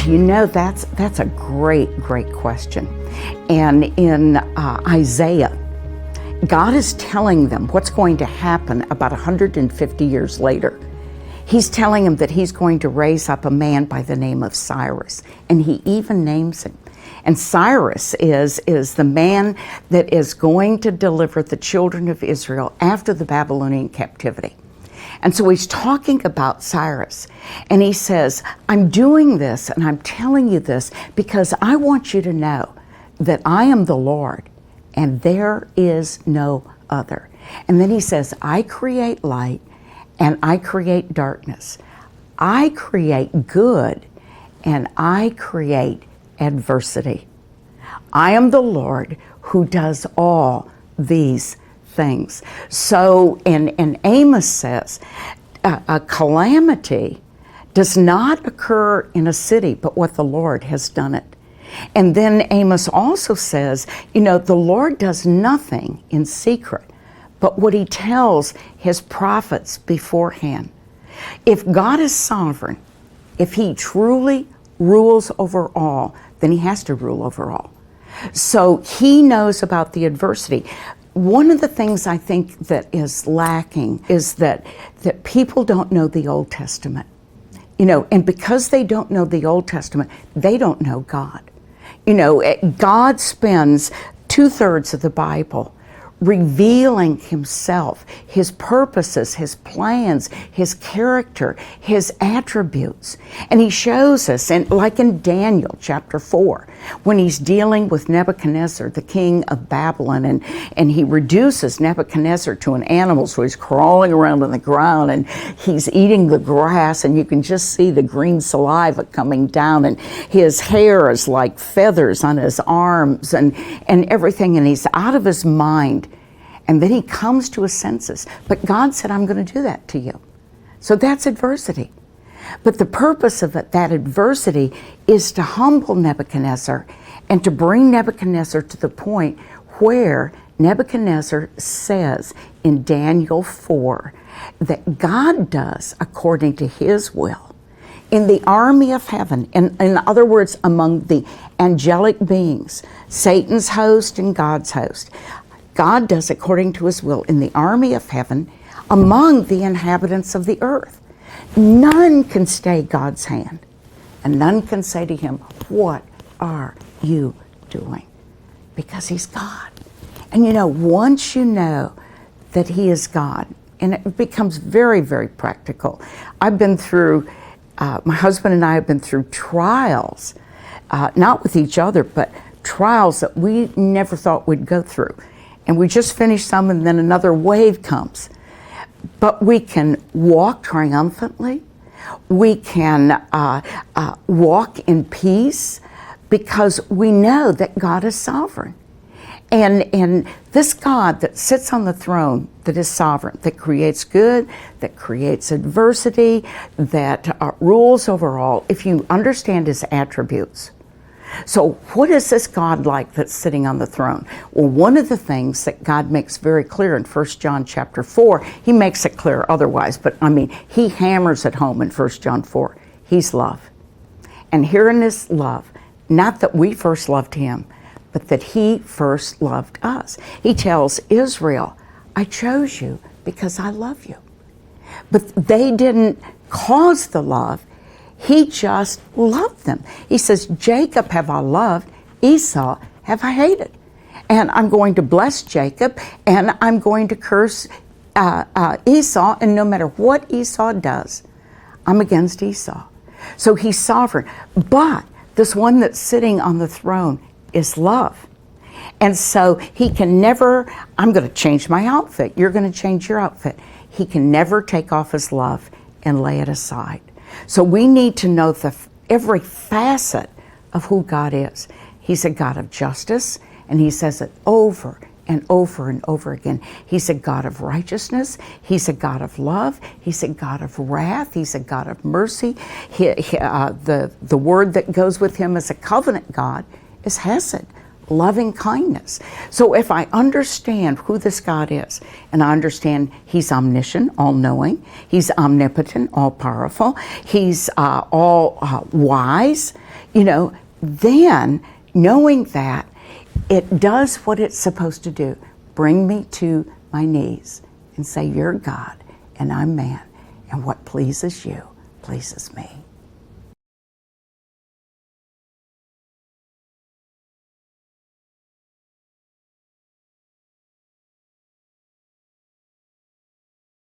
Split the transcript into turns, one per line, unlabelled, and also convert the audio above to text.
You know, that's a great question. And in Isaiah, God is telling them what's going to happen about 150 years later. He's telling them that he's going to raise up a man by the name of Cyrus, and he even names him. And Cyrus is the man that is going to deliver the children of Israel after the Babylonian captivity. And so he's talking about Cyrus, and he says, I'm doing this and I'm telling you this because I want you to know that I am the Lord and there is no other. And then he says, I create light and I create darkness. I create good and I create adversity. I am the Lord who does all these things. So, and Amos says, a calamity does not occur in a city, but what the Lord has done it. And then Amos also says, you know, the Lord does nothing in secret, but what he tells his prophets beforehand. If God is sovereign, if he truly rules over all, then he has to rule over all. So he knows about the adversity. One of the things I think that is lacking is that people don't know the Old Testament. You know, and because they don't know the Old Testament, they don't know God. You know, God spends 2/3 of the Bible revealing himself, his purposes, his plans, his character, his attributes. And he shows us, and like in Daniel chapter 4, when he's dealing with Nebuchadnezzar, the king of Babylon, and he reduces Nebuchadnezzar to an animal, so he's crawling around on the ground and he's eating the grass, and you can just see the green saliva coming down, and his hair is like feathers on his arms and everything, and he's out of his mind. And then he comes to his senses. But God said, I'm going to do that to you. So that's adversity. But the purpose of it, that adversity, is to humble Nebuchadnezzar and to bring Nebuchadnezzar to the point where Nebuchadnezzar says in Daniel 4 that God does according to his will. In the army of heaven, in other words, among the angelic beings, Satan's host and God's host, God does according to his will in the army of heaven among the inhabitants of the earth. None can stay God's hand, and none can say to him, what are you doing? Because he's God. And you know, once you know that he is God, and it becomes very, very practical. I've been through, my husband and I have been through trials, not with each other, but trials that we never thought we'd go through. And we just finished some, and then another wave comes. But we can walk triumphantly. We can walk in peace because we know that God is sovereign. And this God that sits on the throne, that is sovereign, that creates good, that creates adversity, that rules over all, if you understand his attributes. So what is this God like that's sitting on the throne? Well, one of the things that God makes very clear in 1 John chapter 4, he makes it clear otherwise, but I mean, he hammers it home in 1 John 4. He's love. And herein is love, not that we first loved him, but that he first loved us. He tells Israel, I chose you because I love you. But they didn't cause the love. He just loved them. He says, Jacob have I loved, Esau have I hated. And I'm going to bless Jacob, and I'm going to curse Esau, and no matter what Esau does, I'm against Esau. So he's sovereign. But this one that's sitting on the throne is love. And so he can never, I'm going to change my outfit, you're going to change your outfit. He can never take off his love and lay it aside. So we need to know every facet of who God is. He's a God of justice, and he says it over and over and over again. He's a God of righteousness. He's a God of love. He's a God of wrath. He's a God of mercy. The word that goes with him as a covenant God is hesed, loving kindness. So if I understand who this God is, and I understand He's omniscient, all-knowing, He's omnipotent, all-powerful, He's all wise, then knowing that, it does what it's supposed to do. Bring me to my knees and say, you're God and I'm man, and what pleases you pleases me.